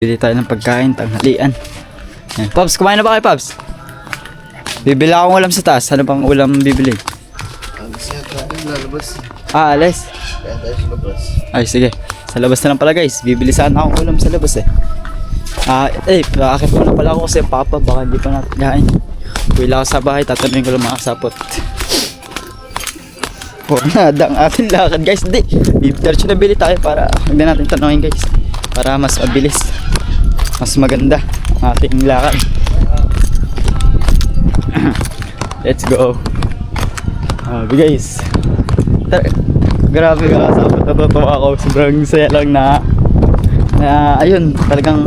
Bili tayo ng pagkain, tanghalian. Yan. Pops, kumain na ba kayo, Pops? Bibili akong ulam sa taas. Ano pang ulam bibili? Alis yata, lalabas. Alis. Kaya tayo sa labas. Ay, sige. Sa labas na lang pala, guys. Bibili sana akong ulam sa labas eh. Akit ko na pala ako kasi yung papa. Baka hindi pa natin kain. Uwi lang ako sa bahay. Tatanungin ko lang mga sapot. Pornada ang ating lakad, guys. Hindi. Diretso na bili tayo para hindi natin tanungin, guys. Para mas mabilis. Mas maganda ang ating lakad. Let's go. Guys. Grabe ka, sapot natutuwa ako. Sobrang saya lang na ayun, talagang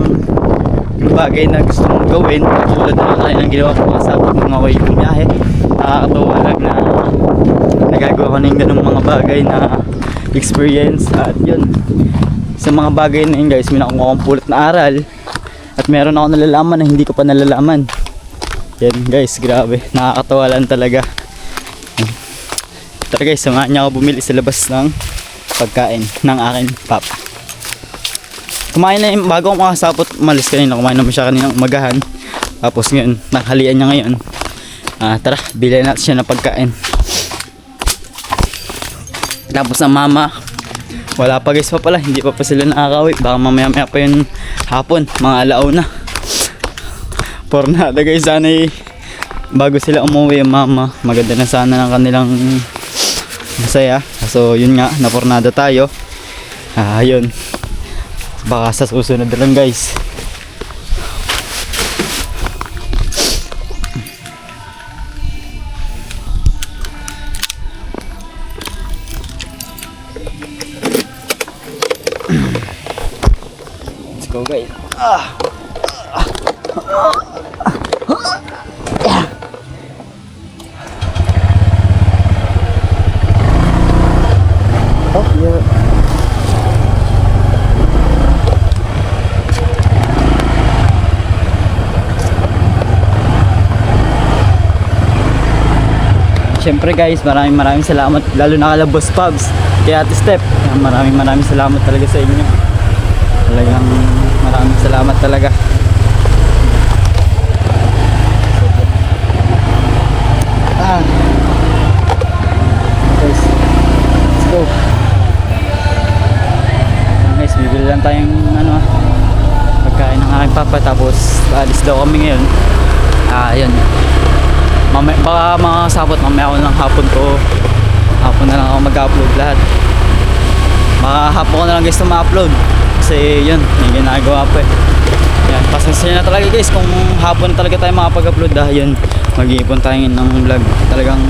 bagay na gusto mong gawin. Tulad na lang tayo ng ginawa ko mga sapot nung ako'y bumiyahe. Nakakatawa lang na nagagawa ko na yung ganung mga bagay na experience. At yun, sa mga bagay na yun, guys, may nakuha akong pulot na aral. At meron ako nalalaman na hindi ko pa nalalaman. Yan, guys, grabe, nakakatawa lang talaga. Tara, guys, samahan niya ako bumili sa labas ng pagkain ng aking papa. Kumain na yung bago akong makasapot, umalis kanina. Kumain naman siya kanina umagahan. Tapos ngayon, naghalian niya ngayon. Tara, bilhin natin siya ng pagkain. Tapos ang mama, wala pa, guys, pa pala. Hindi pa sila nakakauwi. Baka mamaya pa yun hapon, mga alauna. Pornada, guys, sana bago sila umuwi yung mama, maganda na sana ng kanilang masaya. So yun nga, napornada tayo. Yun, baka sa susunod na lang, guys. Let's go, guys. Siyempre, guys, maraming salamat, lalo na kala Boss Pubs, kay Ate Step. Maraming salamat talaga sa inyo. Talagang maraming salamat talaga. Guys, let's go. Guys, bibili lang tayong pagkain ng aking papa, tapos alis daw kami ngayon. Yun, baka mga sabot mamaya ako ng hapon na lang ako mag-upload lahat. Baka hapon ko na lang, guys, na ma-upload kasi yun, may ginagawa pa eh. Yan, pasensya na talaga, guys, kung hapon talaga tayo makapag-upload. Yun, mag-iipon tayo ng vlog. Talagang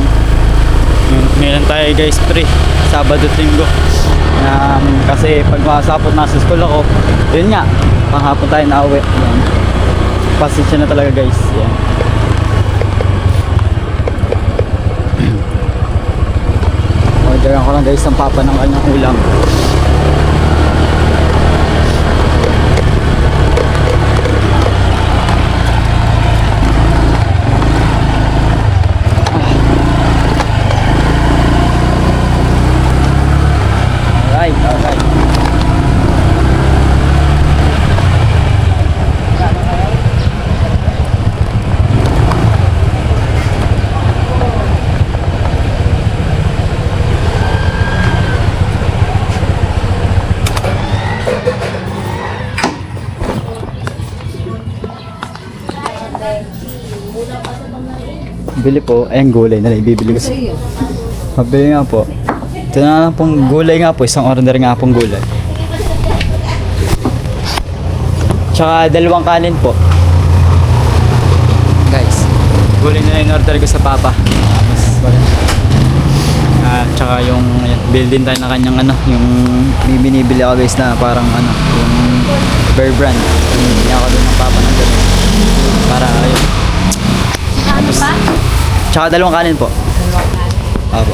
meron tayo, guys, free Sabado at Linggo. Kasi pag makasapot nasa school ako, yun nga, panghapon tayo na uwi. Yan, pasensya na talaga, guys. Yan. Orderan ko lang, guys, ang papa ng kanyang ulam. Alright. Bili po, ayang gulay na lang ibibili ko sa mabili nga po. Ito na lang pong gulay nga po, isang order nga pong gulay. Tsaka 2 kanin po. Guys, gulay na lang in order ko sa papa. Tsaka yung bill din tayo na kanyang yung binibili ako, guys, na parang yung Bear Brand. Binibili ako doon ng papa ng ganun. Para ayun. Tsaka 2 kanin po. Apo.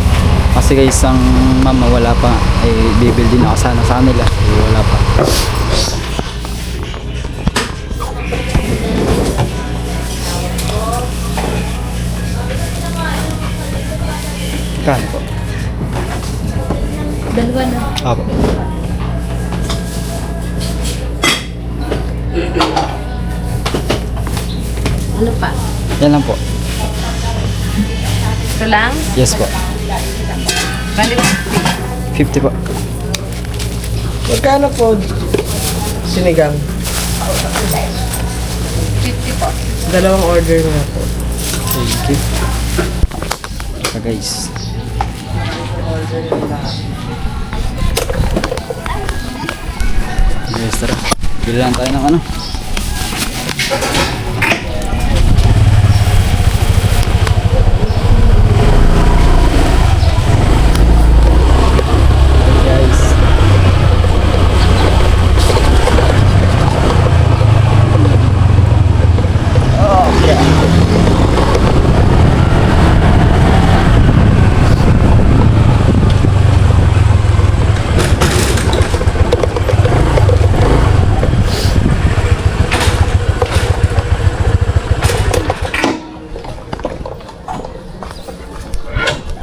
Kasi, guys, ang mama wala pa. Bibil din ako sana sa kanila. Wala pa. Kanin po. 2 na. Apo. Ano pa? Yan lang po. Ito lang? Yes po. Bali 50 po. Magkano po? Sinigang. 50 po. Dalawang order na po. Thank you. So guys. Guys, tara. Bili lang tayo ng ano. Guys.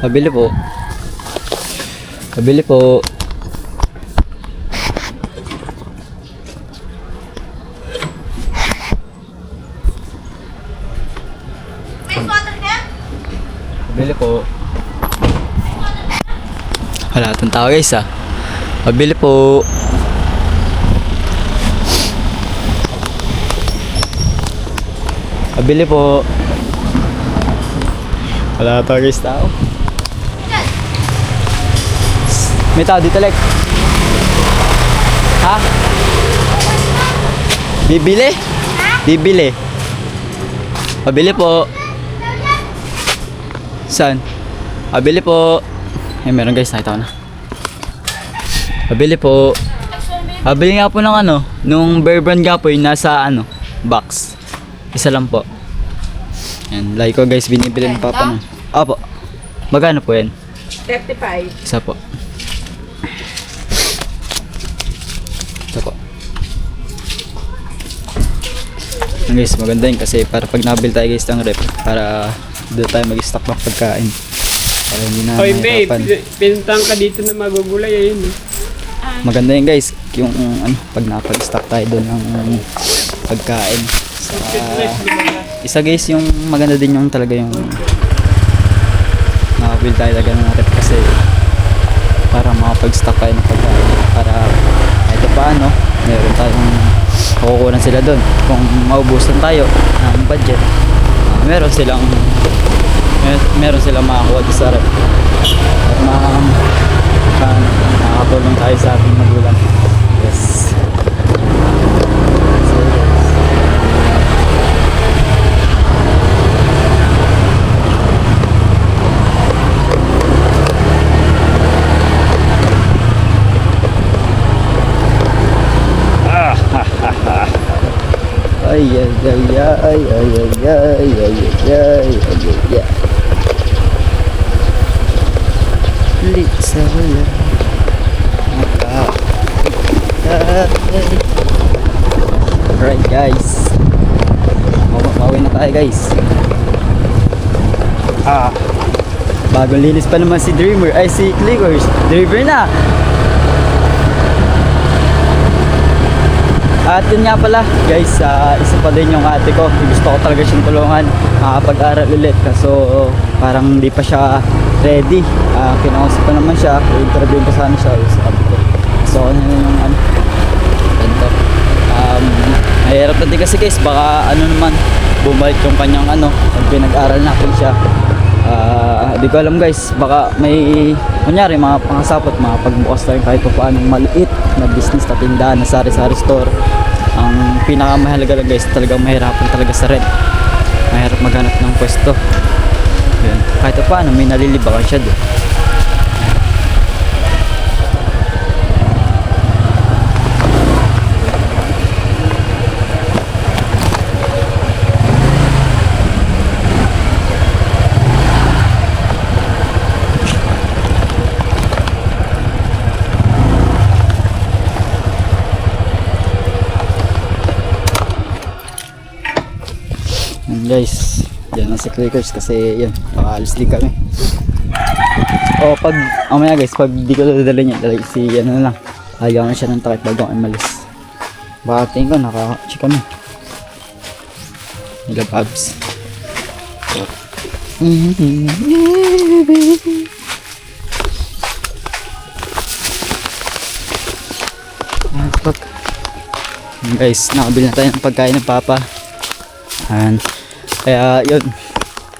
Pabili po. Pabili po. Pabili po. Wala itong tao guys ah. Pabili po. Pabili po. Wala ito guys tao. May tao dito like. Ha? Bibili? Bibili. Pabili po. Saan? Pabili po. Eh meron guys, nakita ko na. Pabili po. Pabili nga po ng ano, nung Bear Brand nga po yung nasa ano, box. Isa lang po. Yan, like ko guys, binibili ng papa na. Opo. Magkano po yan? 35. Isa po. Isa po. Yan guys, maganda yun kasi para pag nabil tayo guys ng rep, para doon tayo mag-stock ng pagkain. Para hindi na Hoy babe, mahirapan. pinuntahan ka dito na magugulay ayun. Maganda yun guys, yung ano, pag napag-stock tayo doon ng pagkain. Isa guys, yung maganda din yung talaga yung nakabil tayo talaga ng rep kasi para makapag-stock tayo ng pagkain. Para kahit paano, meron tayong makukunan sila doon. Kung maubusan tayo ng budget, meron silang makakuha doon sa rep. At makakatulong tayo sa ating magulang. Yes. Ay ay ay ay ay ay ay ay ay ay ay. Litsa wala. Alright guys. Mawin na tayo guys. Bagong linis pa naman si Dreamer. Ay si Clickers. Dreamer na. At yun nga pala guys, isa pa din yung ate ko. Gusto ko talaga siyang tulungan makapag-aral ulit. Kaso parang hindi pa siya ready. Kinausap pa naman siya. I-interview ko sana siya. Sabi ko. So ano yung ano. Ganito. Mahirap na din kasi guys. Baka ano naman bumalik yung kanyang ano. Pag pinag-aral natin siya. Di ko alam guys. Baka may kunyari mga pangasapot. Mga pagbukas tayo kahit pa paano maliit na business na tindahan na sari-sari store. Ang pinakamahalaga lang guys, talagang mahirapan talaga sa rent. Mahirap maghanap ng pwesto. Yun. Kahit pa paano, may nalilibakan siya doon. Guys, yan ang si Clickers kasi yun, nakaalis din kami. O pag, mamaya guys, pag di ko dadalhin niya, talaga si ano na lang, ayaw na siya ng takip bago ako malis. Baka tingin ko, naka-check kami. Gababs. Guys, nakabili na tayo ng pagkain ng papa. Kaya yun.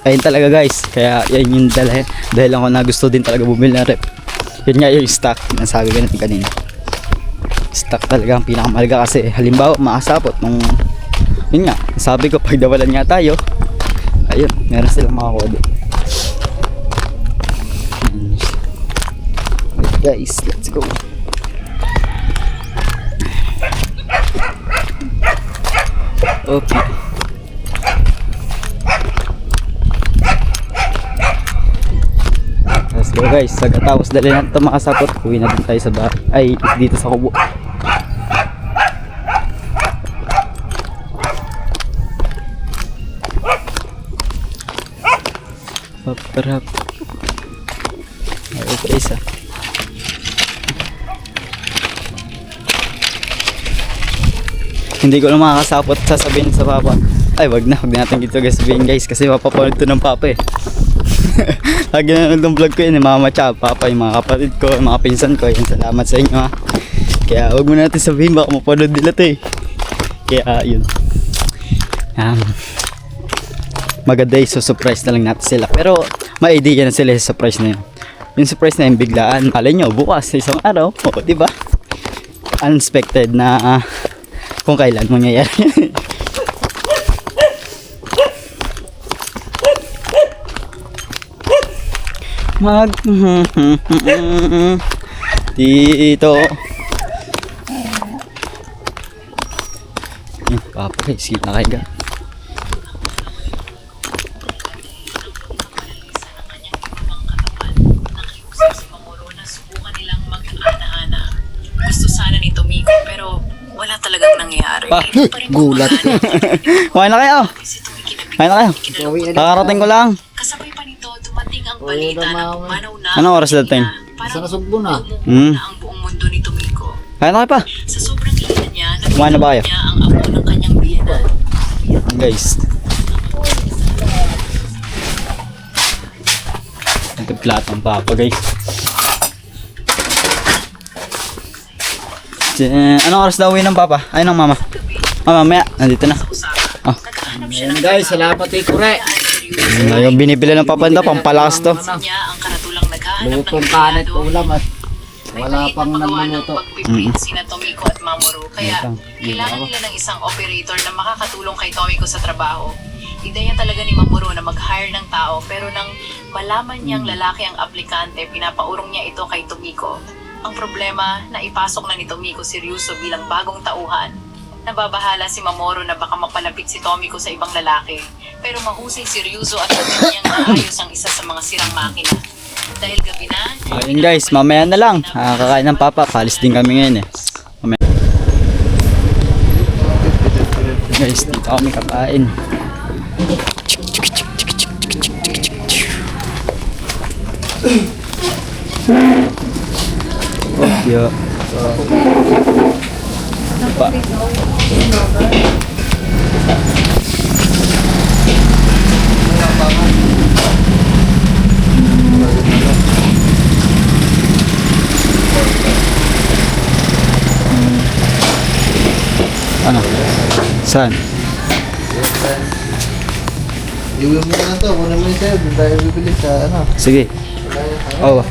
Ayun talaga guys. Kaya yan yung dahil ako na gusto din talaga bumili ng rep. Yun nga yung stock. Nasabi ko natin kanina. Stock talaga ang pinakamalaga kasi halimbawa makasapot nung yun nga, sabi ko pag dawalan nga tayo, ayun, meron silang makakuha doon. Guys, let's go. Okay. Let's go guys. Pagkatapos dali natin ito makasapot, uwi na din tayo sa ay dito sa kubo. Paparap. Okay guys ah. Hindi ko na makakasapot sasabihin sa papa. Ay wag natin dito guys sabihin guys kasi mapapanood to ng papa eh. Lagi na ng vlog ko yun, mama tsaka papa, yung mga kapatid ko, yung mga pinsan ko. Yan, salamat sa inyo ha. Kaya wag mo natin sabihin baka mapanood nila to eh. Kaya yun. Maganda yung surprise na lang natin sila. Pero may idea na sila sa surprise na yun. Yung surprise na yung biglaan. Malay nyo bukas isang araw, diba? Unexpected na kung kailan mangyayari. Dito. Papa kayo, sige na kayo. Gusto sana ni Tomiko pero wala talagang nangyayari. Gulat. Kumain na kayo. Kumain na kayo. Kakarating ko lang. Kasabay pa nito, dumating ang balita na pumanaw na Anong oras dating? Sana sugbo na. Hmm. Na ang buong mundo ni Tomiko. Kumain na kayo pa. Sa sobrang hina niya, Kumain na ba kayo? niya ang amo ng kanyang biyenan. Guys. Ito platong papa guys. Anong oras daw uwi ng papa? Ay ng mama. Mamaya, nandito na. Oh. Guys, salamat kay Kure. Yung binibili ng papa nito, pampalakas to. Niya ang karatulang naghahanap ng Lutong kanet empleyado. ulam at May wala maliit pang na paggawa ng nanunuto. pagpiprint sina Tomiko at Mamoru. Kaya kailangan nila ng isang operator na makakatulong kay Tomiko sa trabaho. Ideya talaga ni Mamoru na mag-hire ng tao pero nang malaman niyang lalaki ang aplikante, pinapaurong niya ito kay Tomiko. Ang problema, naipasok na ni Tomiko si Ryuso bilang bagong tauhan. Nababahala si Mamoru na baka mapalapit si Tomiko sa ibang lalaki. Pero mahusay si Ryuso at sabi niyang naayos ang isa sa mga sirang makina. Dahil gabi na, Ayun guys, mamaya na lang. Kakain ng papa, palis din kami ngayon eh. Mamaya. Guys, dito kami kakain. Yeah. Pa. Ano? Saan? Iwi mo na to, muna mo yung sa'yo. Doon tayo bibili sa ano. Sige. Oh.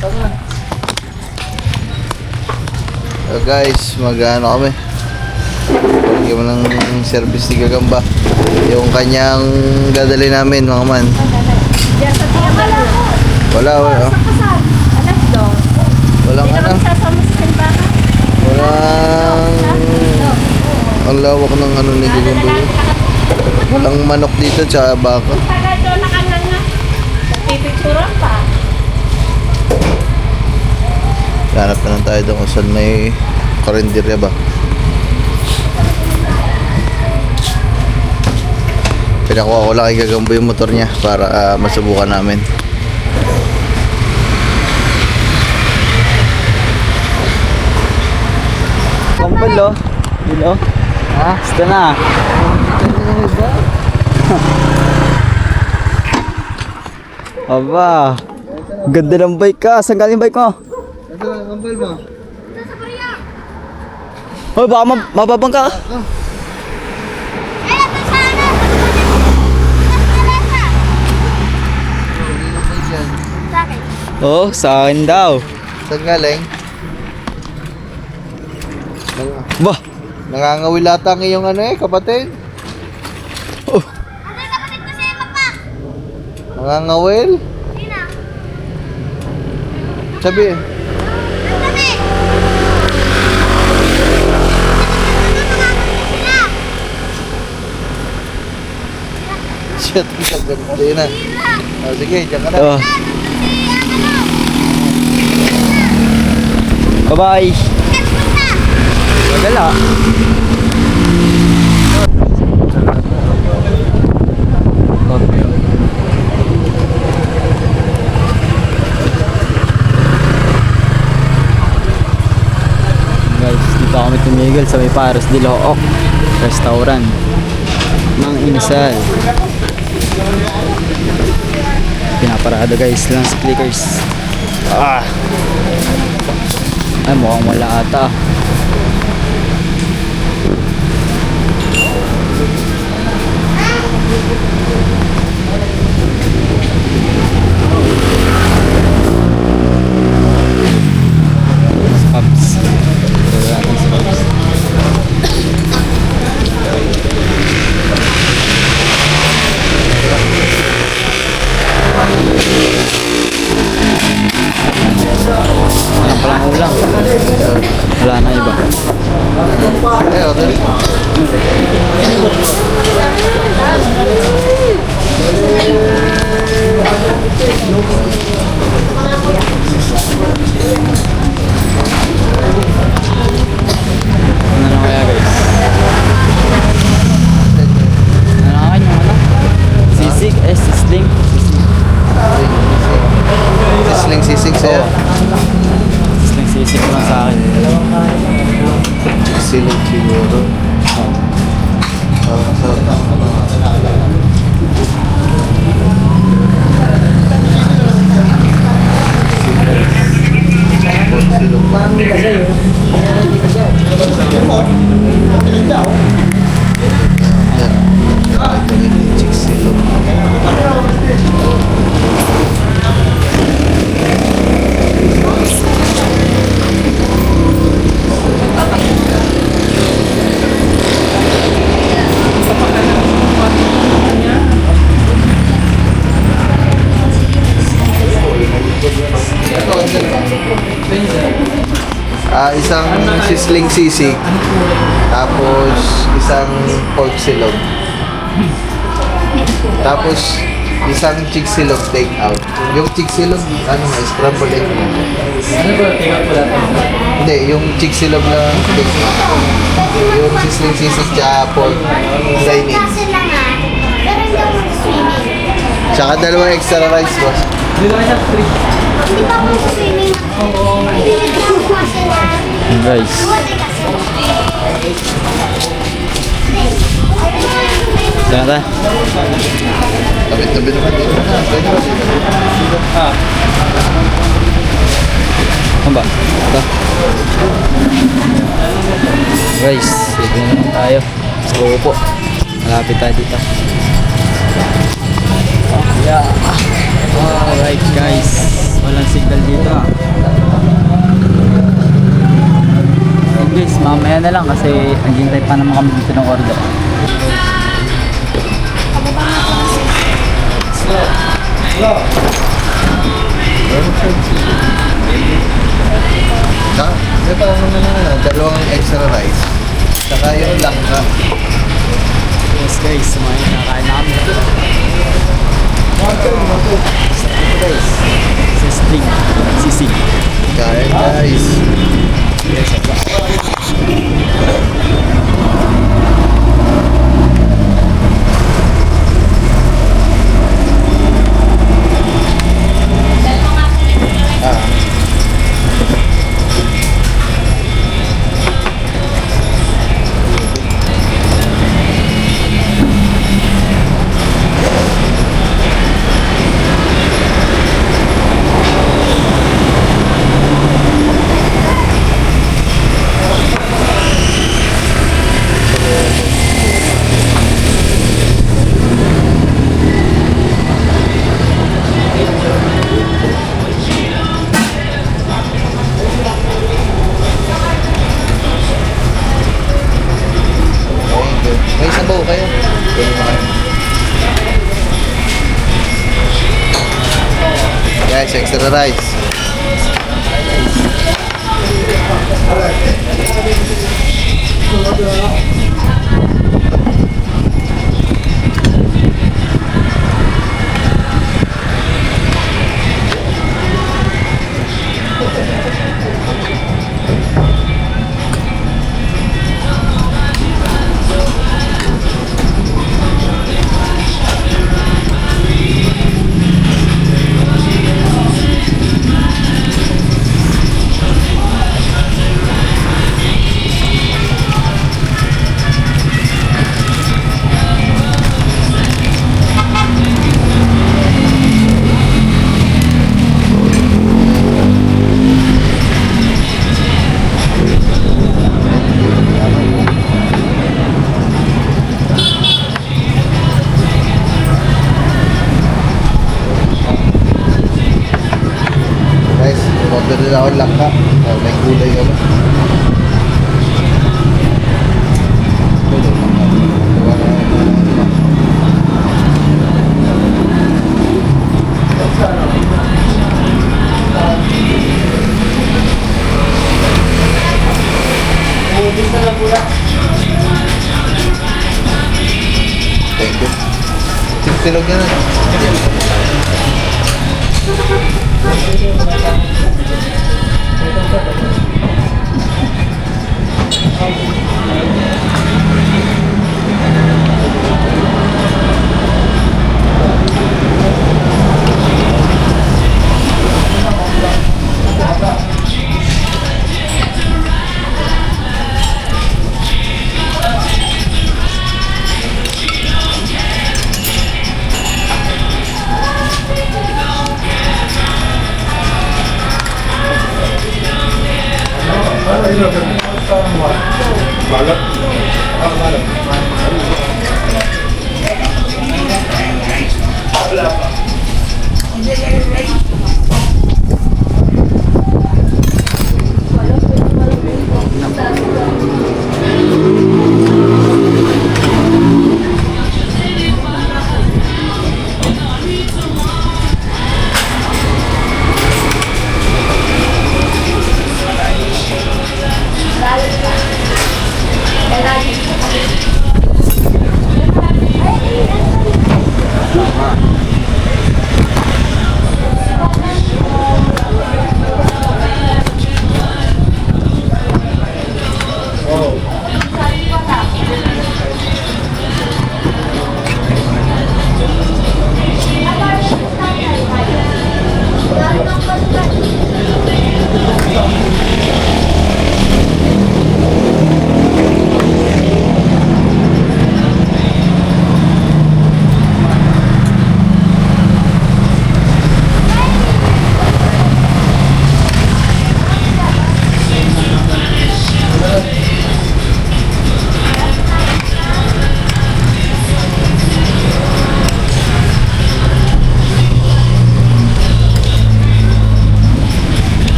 Guys, mag-ano kami. Bigyan mo ng service ni Gagamba. Yung kanyang dadali namin, mga man. Wala. Walang ano. Walang... Ang lawak ng ano ni Gagamba. Walang manok dito, tsaka baka. Hanap na lang tayo doon kung saan may karinderya ba. Pinakuha ko lang kay Gagambo yung motor niya para masubukan namin. Kumpul oh. Hello. Ha? Basta na. Aba. Ganda ng bike ka. Saan galing bike mo? Ito lang, kambal mo. Hoy, baka mababang ka. Oh, sa akin daw. Saan galing? Bah. Nangangawil ata ang iyong kapatid. Oh. Nangangawil? Sabi. Shit, ganito yun na. Oh, sige, dyan ka na. Oh. Bye-bye. Wala. Guys, dito kami tumigil sa may Paros de Looc Restaurant ng Inasal. Pinaparada guys lang sa clickers. Ay, mukhang wala ata. Pops. Wala natin si Pops. Ayan palang ulang. Wala na iba. Okay. Ano na kaya guys? Ano na kanya ano? Sisig, sisling. Sisling sisig sa'yo. Sisling sisig lang sa akin. Silog siguro. Isang sisling sisig, tapos isang pork silog, tapos isang chick silog take out. Yung chick silog, scrambled egg. Ano ba? Take out po natin. Hindi, yung chick silog na take out. Yung sisling sisig tsaka pork dine-in. Tsaka dalawang extra rice, boss. Hindi naman siya free. Guys. Saan na? Tabi-tabi naman dito na. Ano ba? Ito. Guys, dito na naman tayo. Sa upo. Malapit tayo dito. Yeah. Alright guys. Walang signal dito guys, mamaya na lang kasi naghihintay pa naman kami dito ng order. May parang dalawang extra rice. Saka yung langka. Yes guys, sumayin na kain na kami. Ito guys, sisling, sisig. Kain guys. Yes, Okay, good. May sabaw kayo. Pwede ba kayo? Guys, extra rice. Guys, order din ako ng langka. May gulay kami. Thank you. Silog na.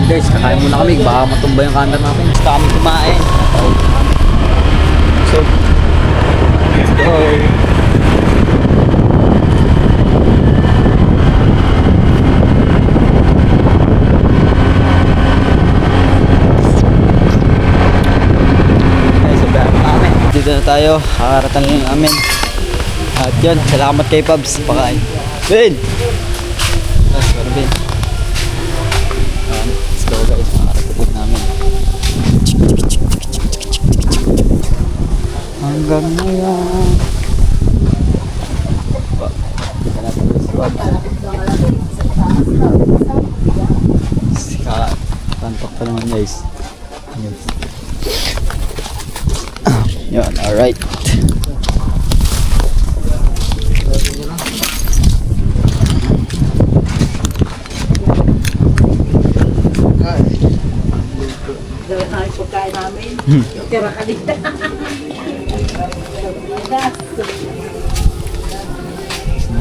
Guys, kakain muna kami. Baka matumba yung camera natin. Gusto kami kumain. So, let's go. Guys, sabihan na kami. Dito na tayo. Kakaratan lang namin. At yun, salamat kay Pabs. Pakain. Ben! Sorry, Ben. Let's go guys, makakatulog namin. Hanggang ngayon. Tantok pa naman guys. Yun, alright. Dala na yung pagkain namin. Tira ka dito.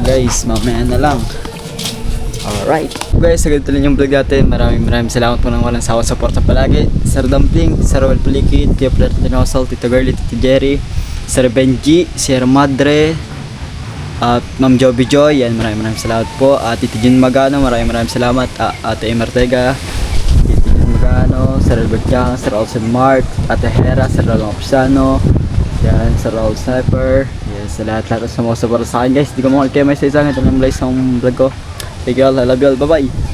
Guys, guys, mamaya na lang. Alright guys, sa ganito lang yung vlog natin. Maraming salamat po ng walang sawang suporta palagi. Sir Dumpling, Sir Roel Pulikit, Kuya Flirt Dinosol, Tito Girlie, Tito Jerry, Sir Benji, Sir Madre, at Ma'am Joby Joy. Yan, maraming salamat po. At Tito Jun Magano, maraming salamat. Ate Emertega, Tito Jun Magano, Sir Albert Yang, Sir Olsen Mark, Ate Hera, Sir Rolong Opsano, yan, Sir Raul Sniper. Yan, sa lahat sa mga support sa akin guys. Hindi ko mga kayo may sa isang. Ito lang guys ang vlog ko. Thank you all, I love you all, bye bye.